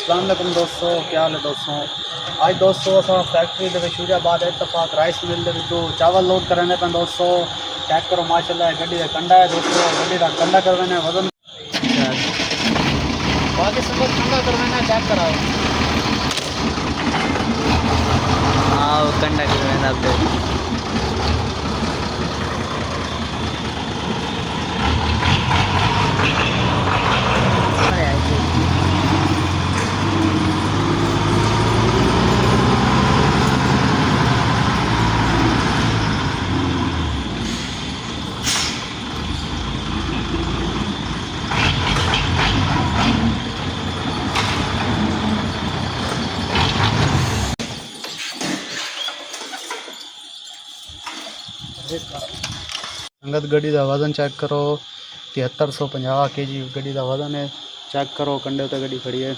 अस्सलाम वालेकुम दोस्तों, क्या हाल है दोस्तों। आज दोस्तों असा फैक्ट्री के शूजाबाद इत्तफाक राइस मिल के चावल लोड कराने पे दोस्तों। चेक करो माशाल्लाह गड्डी का कंडा है दोस्तों, गड्डी का कंडा करवाना वजन बाकी सब कंडा करवाना चेक कराओ। हाँ वो कंडा करवाना पे संगत गड्डी का वजन चेक करो 7350 kg गड्डी का वजन है। चेक करो कंडे उत्ते गड्डी खड़ी है।